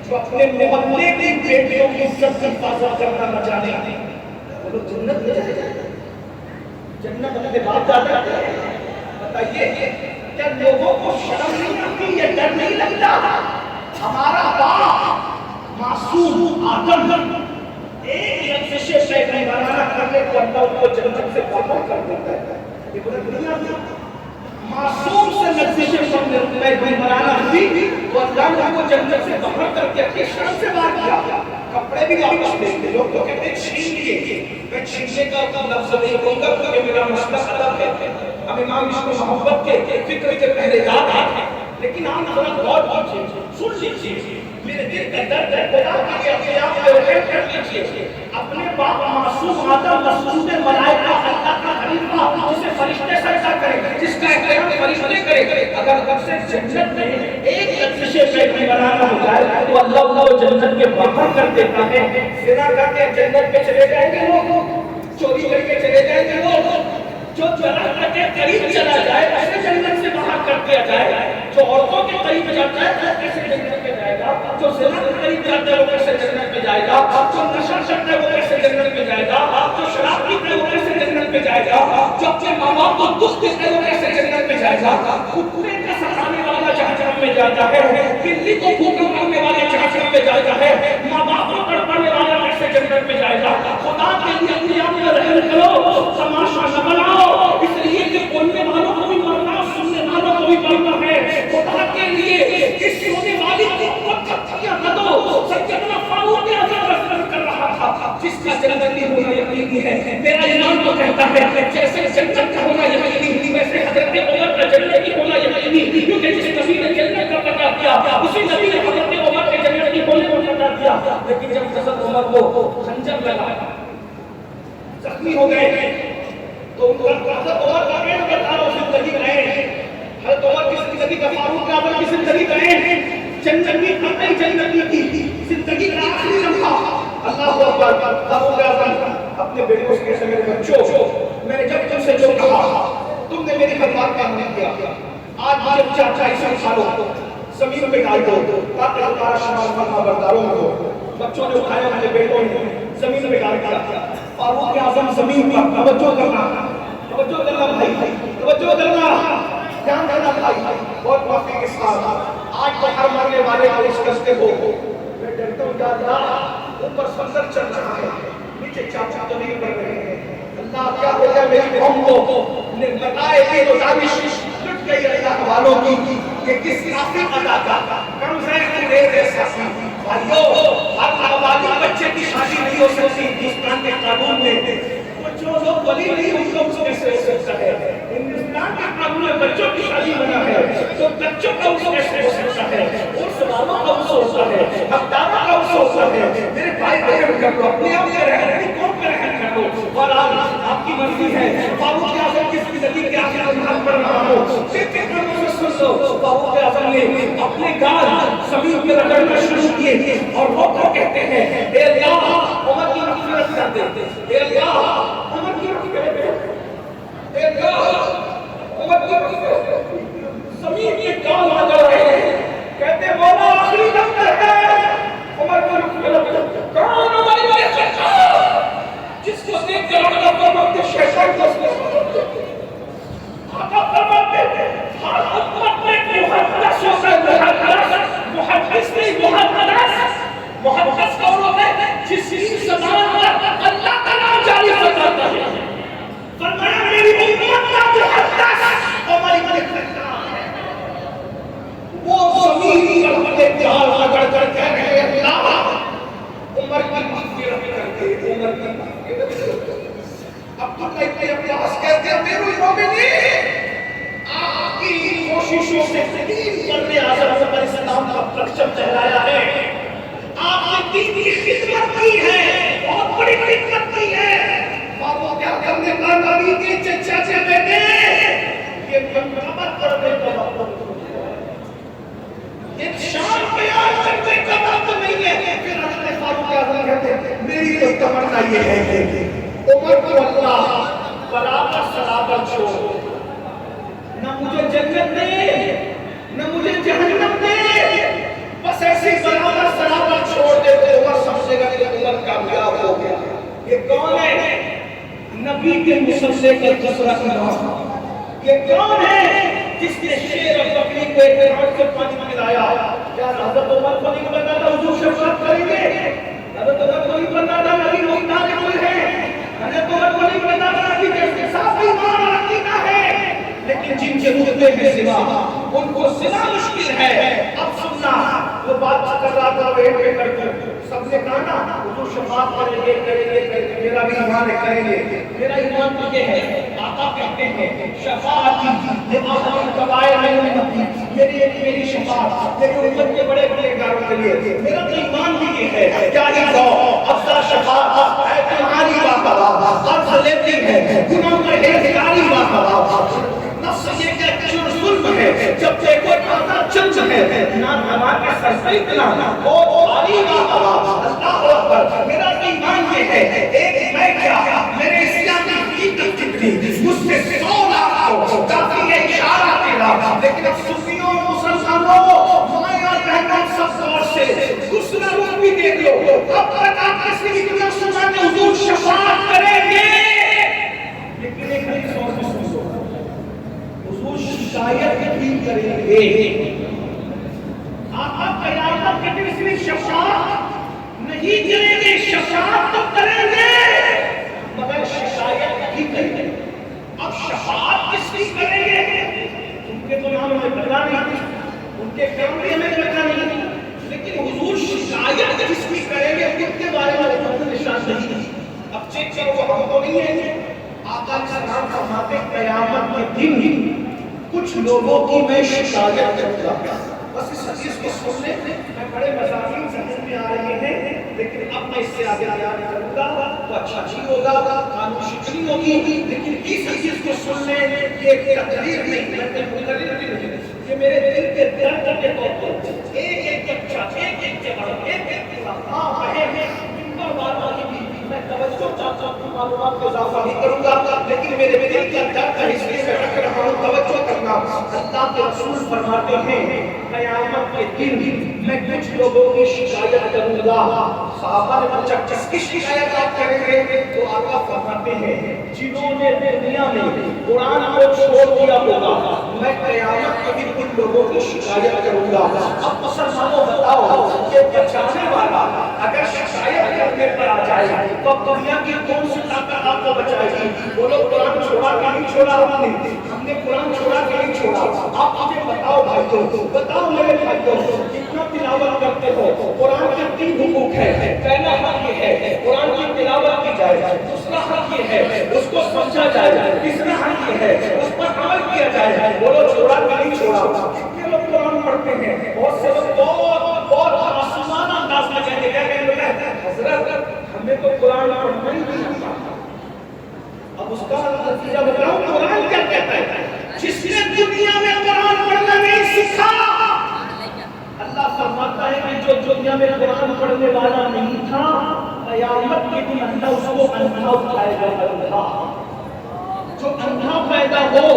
جو اپنے محلے کی بیٹیوں کی عزت کی حفاظت کرنا نہ جانے وہ لوگ جنت میں جائیں گے. جنت اپنے باپ دادا بتائیے کیا لوگوں کو شرم نہیں آتی؟ یہ ڈر نہیں لگتا؟ ہمارا باپ معصوم آدم ایک لفظ سے پیغمبرانہ کرنے کو اللہ ان کو جنت سے باہر کر دیتا ہے. یہ پورا دنیا میں معصوم سے لفظ سے پیغمبرانہ ہوئی تو اللہ نے ان کو جنت سے باہر کر کے اپنی شرم سے باہر کیا. کپڑے بھی واپس لے لے. لوگ تو کہتے ہیں چھین لیے. میں چھیننے کا لفظ نہیں کہوں گا کیونکہ میرا مسئلہ ادب ہے. ہم امام عشق و محبت کے فکر کے پہلے یاد ہیں، لیکن ہم ذرا غور کیجیے، سن لیجیے. میرے دل کا درد ہے. خدا کے اپنے آپ کو رحم کر لیجیے. اپنے باپ معصوم آدم مسجود ملائکہ اللہ کا خلیفہ جسے فرشتے سجدہ کریں، جس کا احترام فرشتے کریں، اگر سے جنت میں ایک لفظ پیغمبرانہ ہو جائے تو اللہ ان کو جنت کے باہر کر دیتا ہے. زنا کر کے جنت میں چلے جائیں گے لوگ، چوری کر کے چلے جائیں گے لوگ. جو جنت کے قریب چلا جائے اسے جنت سے باہر کر دیا جائے. جو عورتوں کے قریب جاتا ہے وہ کیسے جنت میں جائے گا؟ جو زنا کے قریب جاتا ہے وہ کیسے جنت میں جائے گا؟ جو نشہ کرتا ہے وہ کیسے جنت میں جائے گا؟ جو شراب پیتا ہے وہ کیسے جنت میں جائے گا؟ جو اپنے ماں باپ کو دکھ دیتا ہے وہ کیسے جنت میں جائے گا؟ کتے کا ستانے والا جہنم میں جاتا ہے، بلی کو بھوکا مارنے والا جہنم میں جاتا ہے، ماں باپ کو تڑپانے والا کیسے جنت میں جائے گا؟ خدا کے لیے اپنے آپ میں رحم کرو، تماشا نہ بناؤ. اس لیے کہ بولنے والوں کو بھی مرنا، سننے والوں کو بھی مرنا ہے. خدا کے لیے اس سونے والی کو تھکیا نہ دو. سیدنا فاروق اعظم رسول کر رہا تھا جس کا جنت ہونا یقینی ہے. میرا ایمان تو کہتا ہے جیسے جنت کا ہونا یقینی ویسے حضرت عمر کا جنت ہونا یقینی، کیونکہ جس نبی نے جنت کا پتہ کیا اسی نبی نے حضرت عمر کے جنت کی ہونے کو پتہ کیا. لیکن جب حضرت عمر کو خنجر لگا، زخمی ہو گئے تو ان کا حضرت عمر کا ایک بتاؤ زندگی گئے. حضرت عمر کی زندگی کا، فاروق اعظم کی زندگی گئے. جنت کی جنت کی زندگی کا آخری لمحہ. اللہ اکبر. فاروق اعظم اپنے بیٹوں سے کہتے ہیں میرے بچوں، میں نے جب تم سے جو کہا تم نے میری ہر بات کا عمل کیا. آج مجھے 40 سالوں زمین پہ ڈال دو تاکہ تمہارا شمار فرما برداروں میں ہو. بچوں نے اٹھایا، اپنے بیٹوں نے زمین پہ ڈال دیا. فاروق اعظم زمین پر توجہ کرنا بھائی، توجہ کرنا، دھیان دینا بھائی. بہت معافی کے ساتھ آج تو ہر مرنے والے کو اس کرتے ہو. میں ڈرتا ہوں کہ اللہ اوپر سمندر چل رہا ہے، نیچے چاچا تبیر کر رہے ہیں. اللہ کیا ہو گیا میری قوم کو بتائے کہ تو دانش لٹ گئی اللہ والوں کی کہ کس کافر ادا کا کم سے دے سکتی. بھائیو، ہر نابالغ بچے کی شادی نہیں ہو سکتی ہندوستان کے قانون میں. جو لوگ ولی نہیں ان کو اس کیسے ہو سکتا ہے؟ ہندوستان کے قانون میں بچوں کی شادی منع ہے تو بچوں کا اس کیسے ہو سکتا ہے؟ اس والوں کا اس ہوتا ہے، حقداروں کا اس ہوتا ہے. میرے بھائی رحم کر لو، اپنے آپ کے رحم کون پہ رحم کر لو. اور آپ کی مرضی ہے. فاروق اعظم کی زندگی کے آخر لمحات پڑھ رہا ہوں، فاروق اعظم نے اپنے گال زمین پہ رگڑنا شروع کیے اور وہ کو کہتے ہیں اے اللہ عمر کی مغفرت کر دے، اے اللہ عمر کی مغفرت کر دے، اے اللہ عمر کی مغفرت. زمین کے گال رگڑ رہے ہیں، کہتے مولا آخری دم شیطان کو آقا فرماتے ہیں ہر امت میں محدث ہوتا ہے، محدث نہیں محدث کون ہوتا ہے؟ جس کی زبان پر اللہ کا نام جاری ہو جاتا ہے۔ فرمایا میری امت کا محدث عمر بن خطاب ہے، وہ زمین پر اپنے جال رگڑ کر کہہ رہے ہیں اللہ عمر کی مغفرت کر دے، عمر کی مغفرت کر دے۔ اب تو کہتے ہیں عباس کہتے ہیں میرے مومنین آپ کی کوششوں سے دین کرنے اعظم عمر علیہ السلام کا پرچم لہرایا ہے، آپ نے دین کی خدمت کی ہے، بہت بڑی خدمت کی ہے۔ بابو کیا کرنے کا نبی کے چچا سے بیٹے یہ منقبت کرنے کا وقت ایک شان بیان کرنے کا وقت نہیں ہے۔ پھر حضرت فاروق اعظم کہتے ہیں میری تو تمنا یہ ہے کہ عمر کو اللہ برابر سرابر چھوڑ، نہ مجھے جنت دے نہ مجھے جہنم دے، بس ایسی برابر سرابر چھوڑ دے تو عمر سمجھے گا کہ عمر کامیاب ہو گیا۔ یہ کون ہے؟ نبی کے مسلسل کا دوسرا امام۔ یہ کون ہے جس نے شیر اور بکری کو ایک راٹ سے پانی پلایا؟ کیا حضرت عمر کو نہیں پتا تھا حضور شفاعت کریں گے؟ حضرت عمر کو نہیں پتا تھا نبی محتاج کوئی ہے؟ حضرت عمر کو نہیں پتا تھا نبی کے ساتھ ایمان اور عقیدہ ہے؟ لیکن جن کے رتبے میں سوا ان کو سنا مشکل ہے۔ اب سننا وہ بات کر رہا تھا ویٹ کر کے سب نے کہا نا حضور شفاعت کریں گے میرا بھی ایمان ہے کریں گے، میرا ایمان تو یہ ہے آقا کہتے ہیں شفاعتی لآخر الکبائر من امتی، میری شفاعت میری امت کے بڑے بڑے کاروں کے لیے، میرا تو ایمان بھی یہ ہے۔ کیا ہی کہو افضل شفاعت ہے تمہاری واقعہ عرض لیتی ہے گناہوں کا احتکاری واقعہ، نفس یہ کہ ظلم ہے جب دیکھو کہتا چنچ ہے نہ دھما کے سر سے اتنا وہ بھاری واقعہ۔ اللہ اکبر، میرا ایمان یہ ہے ایک میں کیا میرے اسلامی عقیدت کتنی مجھ سے 100 لاکھ کو کافی ہے اشارہ تیرا، لیکن صوفیوں مسلمانوں مائیں اور بہنوں سب دور سے دوسرا روح بھی دیکھ لو، اب تک آپ کسی بھی دنیا سنا کہ حضور شفاعت کریں گے، لیکن ایک حدیث اور بھی سنو حضور شاید بھی کریں گے۔ آقا قیامت کے دن صرف شفاعت نہیں کریں گے، شفاعت تو کریں گے مگر شکایت بھی کریں گے۔ اب شفاعت کس کی کریں گے؟ ان کے تو نام ہمیں پتا نہیں، ان کے کام بھی ہمیں پتا نہیں، لیکن حضور شکایت کس کی کریں گے ان کے بارے میں کوئی نشان نہیں۔ اب چیک کرو وہ ہم تو نہیں ہیں۔ آقا علیہ السلام فرماتے قیامت کے دن کچھ لوگوں کی میں شکایت کروں گا۔ بس اس حدیث کو سن لیں، میں بڑے مضامین ذہن میں آ رہے ہیں لیکن اب میں اس سے آگے بیان کروں گا تو اچھا نہیں ہوگا، قانون شکنی ہوگی، لیکن اس حدیث کو سن لیں یہ تقریر نہیں، میں مقرر نہیں، یہ میرے دل کے درد کے طور پر ایک بچہ ایک جگہ ایک ہاں رہے ہیں منبر والا ہی بھی میں توجہ چاہتا ہوں، معلومات کو اضافہ نہیں کروں گا، لیکن میرے دل کا درد ہے اس لیے میں رکھ رہا ہوں، توجہ کرنا۔ اللہ کے رسول فرماتے ہیں قیامت کے دن میں کچھ لوگوں کی شکایت کروں گا۔ صحابہ نے پوچھا کس کی شکایت آپ کریں گے؟ تو آقا فرماتے ہیں جنہوں نے دنیا میں قرآن کو چھوڑ دیا ہوگا میں قیامت کے دن ان لوگوں کی شکایت کروں گا۔ اب مسلمانوں بتاؤ کہ بچانے والا اگر شکایت کرنے پر آ جائے تو دنیا کی کون سی طاقت آپ کو بچائے گی؟ بولو قرآن چھوڑا کہ نہیں چھوڑا؟ ہم نے قرآن چھوڑا کہ نہیں چھوڑا؟ آپ مجھے بتاؤ بھائیو، بتاؤ میرے بھائیو، کتنا تلاوت کرتے ہو؟ قرآن کے 3 حقوق ہے، پہلا حق یہ ہے قرآن کی تلاوت کی جائے، دوسرا حق یہ ہے اس کو سمجھا جائے، تیسرا حق یہ ہے اس پر عمل کیا جائے۔ بولو چھوڑا کہ نہیں چھوڑا؟ کتنے لوگ قرآن پڑھتے ہیں؟ بہت سے لوگ بہت معصومانہ انداز میں کہتے ہیں حضرت ہمیں تو قرآن پڑھنا ہی نہیں آتا۔ اب اس کا نتیجہ بتاؤں قرآن کیا کہتا ہے؟ جس نے دنیا میں قرآن پڑھنا نہیں سیکھا، اللہ فرماتا ہے کہ جو دنیا میں قرآن پڑھنے والا نہیں تھا قیامت کے دن اللہ اس کو اندھا اٹھائے گا۔ جو اندھا پیدا ہو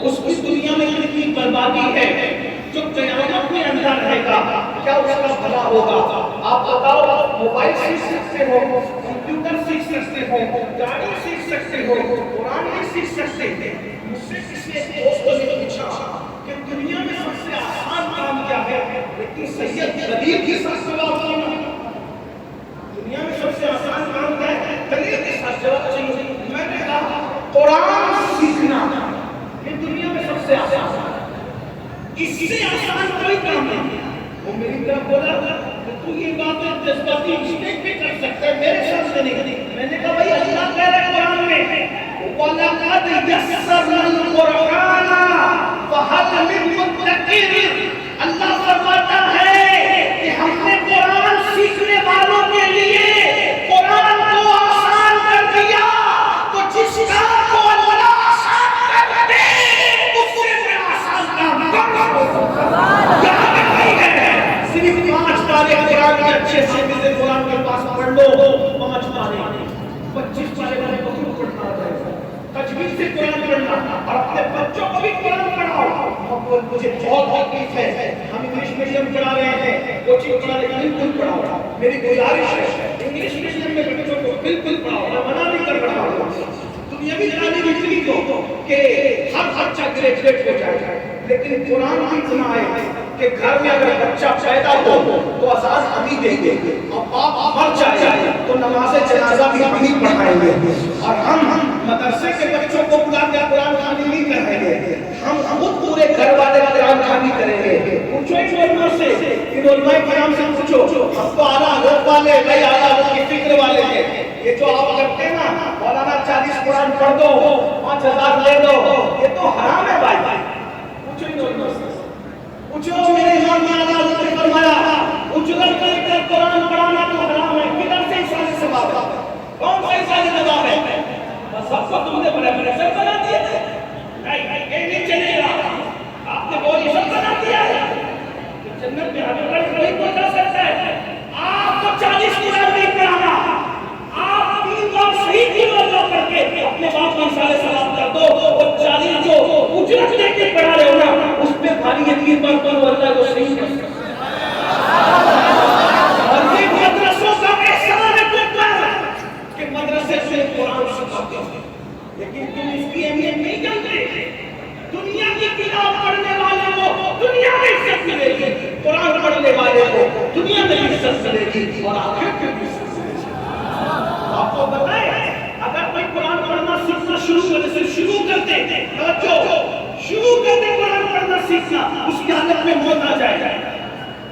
اس کی دنیا میں کتنی بربادی ہے، جو قیامت میں اندھا رہے گا کیا اس کا بھلا ہوگا؟ آپ بتاؤ موبائل سیکھ سکتے ہو، کمپیوٹر سیکھ سکتے ہو، گاڑی سیکھ سکتے سکتے ہو، قرآن نہیں سیکھ سکتے. مجھ سے کسی ایک دوست نے پوچھا کہ دنیا میں سب سے آسان کام کیا ہے، لیکن سید غریب کے ساتھ جواب دینا. دنیا میں سب سے آسان کام کیا ہے، غریب کے ساتھ جواب چاہیے. میں نے کہا قرآن سیکھنا یہ دنیا میں سب سے آسان ہے، اس سے آسان کوئی کام نہیں. وہ میری طرف بولا کہ تو یہ بات جذباتی مسٹیک بھی کر سکتا ہے، میرے سامنے نہیں. میں نے کہا بھائی اللہ کہہ رہا ہے قرآن میں وَلَقَدْ يَسَّرْنَا الْقُرْآنَ فَهَلْ مِن مُدَّكِرٍ. اللہ فرماتا ہے کہ ہم نے قرآن سیکھنے والوں کے لیے قرآن کو آسان کر دیا. تو جس کام کو اللہ آسان کر دے اس سے میں آسان کام کروں. یہاں تک نہیں ہے صرف 5 پارے قرآن کے اچھے سے ملے قرآن کے پاس پڑھ لو 5 پارے 25 پارے والے بہت پڑھنا ہے. تجوید سے قرآن پڑھنا اور اپنے بچوں کو بھی قرآن پڑھاؤ. مجھے بہت تکلیف ہے، ہم انگلش میڈیم پڑھا رہے ہیں، کوچنگ پڑھا رہے ہیں، بالکل پڑھاؤ. میری گزارش ہے انگلش میڈیم میں بچوں کو بالکل پڑھاؤ. میں منع نہیں کر رہا ہوں، دنیاوی تعلیم اتنی دو کہ ہر بچہ گریجویٹ ہو جائے، لیکن قرآن کی اتنا ہے کہ گھر میں اگر بچہ پیدا ہو تو اذان ہم ہی دیں گے، اور باپ مر جائے تو نماز جنازہ بھی ہم ہی پڑھائیں گے. اور ہم مدرسے کے بچوں کو بلا کے قرآن خوانی نہیں کریں گے، ہم خود پورے گھر والے قرآن خوانی کریں گے. پوچھو ان علماء سے، ان علماء کرام سے پوچھو، ہم تو اعلیٰ حضرت والے بھائی اعلیٰ حضرت کی فکر والے ہیں. یہ جو آپ کرتے ہیں نا مولانا 40 قرآن پڑھ دو 5000 لے دو، یہ تو حرام ہے بھائی. پوچھو ان علماء سے، پوچھو میرے امام نے اعلیٰ حضرت نے فرمایا اجرت لے کر قرآن پڑھانا تو حرام ہے. کدھر سے انسان سے بات ہے؟ کون سا انسان سے بات ہے؟ سب کو تم نے بڑے بڑے سب بنا دیے تھے. یہ نہیں چلے گا، آپ نے بہت یہ سب بنا دیا ہے. جنت میں ہمیں کوئی پہنچا سکتا ہے. آپ کو 40 قرآن نہیں پڑھانا، آپ 3 بار صحیح 3 بار پڑھ کے اپنے باپ کو سارے سلام کر دو. اور 40 جو اجرت لے کے پڑھا رہے ہو نا اس پہ خالی یقین بار کرو اللہ جو صحیح کر سکتا. اور یہ مدرسوں کا احسان ہے کہ مدرسے سے قرآن سکھاتے ہیں، لیکن تم اس کی اہمیت نہیں جانتے. دنیا کی کتاب پڑھنے والے کو دنیا میں عزت ملے گی، قرآن پڑھنے والے کو دنیا میں عزت ملے گی اور آخرت میں بھی عزت ملے گی. آپ کو بتائیں اگر کوئی قرآن پڑھنا سیکھنا شروع کرتے شروع کرتے قرآن پڑھنا سیکھنا اس کی حالت میں موت آ جائے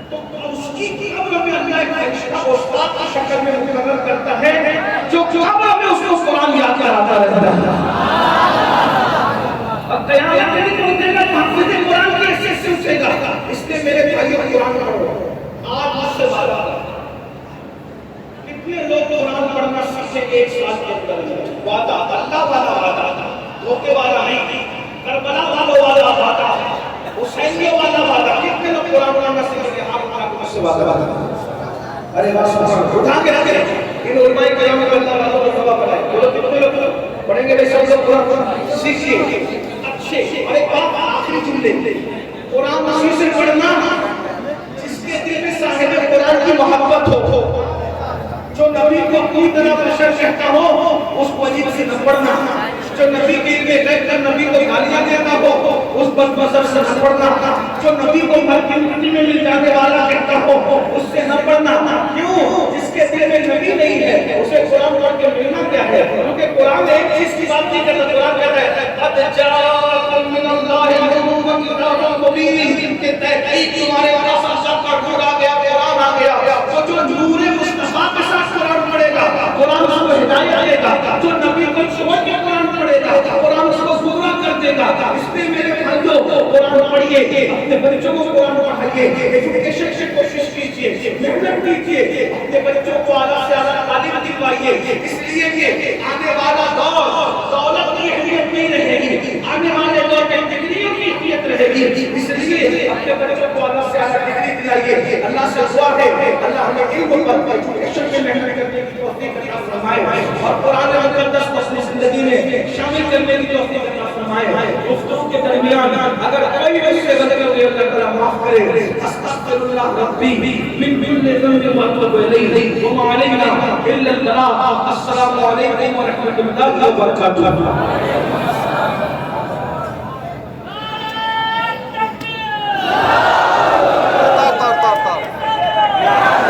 تو اس کی قبر میں اللہ ایک فرشتہ استاد کی شکل میں مقرر کرتا ہے جو قبر میں اس کو قرآن یاد کراتا رہتا ہے. اب قیامت میں بھی پہنچے گا محفوظ قرآن کی حیثیت سے اٹھے گا. اس لیے میرے بھائیوں قرآن پڑھو. آج مجھ سے کتنے لوگ قرآن پڑھنا سیکھیں 1 سال کے اندر؟ وعدہ اللہ والا وعدہ، دھوکے والا نہیں. کربلا والوں والا وعدہ، حسینیوں والا وعدہ. کتنے لوگ قرآن پڑھنا سیکھیں گے؟ آپ مجھ سے وعدہ. ارے بس اٹھا کے رکھے ان علماء کرام کو اللہ والوں کو دعا پڑھائے. بولو کتنے لوگ پڑھیں گے؟ بھائی سب قرآن سیکھیے اچھے. اور ایک بات آخری جملے، قرآن اسی سے پڑھنا جس کے دل میں صاحب قرآن کی محبت ہو. جو نبی کو اپنی طرح بشر کہتا ہو اس کو عجیب سے نہ پڑھنا. جو نبی کے علم غیب کر نبی کو گالیاں دیتا ہو اس بد مذہب سے نہ پڑھنا. جو نبی کو مر کی مٹی میں مل جانے والا کہتا ہو اس سے نہ پڑھنا. کیوں؟ جس کے دل میں نبی نہیں ہے اسے قرآن پڑھ کے ملنا کیا ہے؟ کیونکہ قرآن ایک چیز کی بات نہیں کرتا. قرآن کہتا ہے قد جاءکم من اللہ نور و کتاب مبین، کہ تحقیق تمہارے پاس سب کا نور آ گیا، قرآن آ گیا. جو نور مصطفیٰ کے ساتھ قرآن پڑھے گا قرآن اس کو ہدایت دے گا. جو نبی کو چھوڑ کے قرآن پڑھے گا قرآن اس کو گمراہ کر دے گا. اس لیے میرے بھائیوں قرآن پڑھیے، اپنے بچوں کو قرآن پڑھائیے، ایجوکیشن کی کوشش کیجیے، محنت کیجیے، اپنے بچوں کو اعلیٰ سے اعلیٰ تعلیم دلوائیے. اس لیے کہ آنے والا دور دولت کی اہمیت نہیں رہے گی، آنے والے دور میں ڈگریوں کی اہمیت رہے گی. اس لیے اپنے بچوں کو اعلیٰ سے اعلیٰ ڈگری دلائیے. اللہ سے دعا ہے اللہ ہمیں علم پر ایجوکیشن میں محنت کرنے کی توفیق عطا فرمائے اور قرآن مقدس کو اپنی زندگی میں شامل کرنے کی توفیق عطا فرمائے. گفتگو کے درمیان اگر کوئی بھی سے غلطی مجھے اللہ تعالیٰ معاف کرے. استغفر اللہ ربی من کل ذنب واتوب الیہ وما علینا الا البلاغ. السلام علیکم ورحمۃ اللہ وبرکاتہ.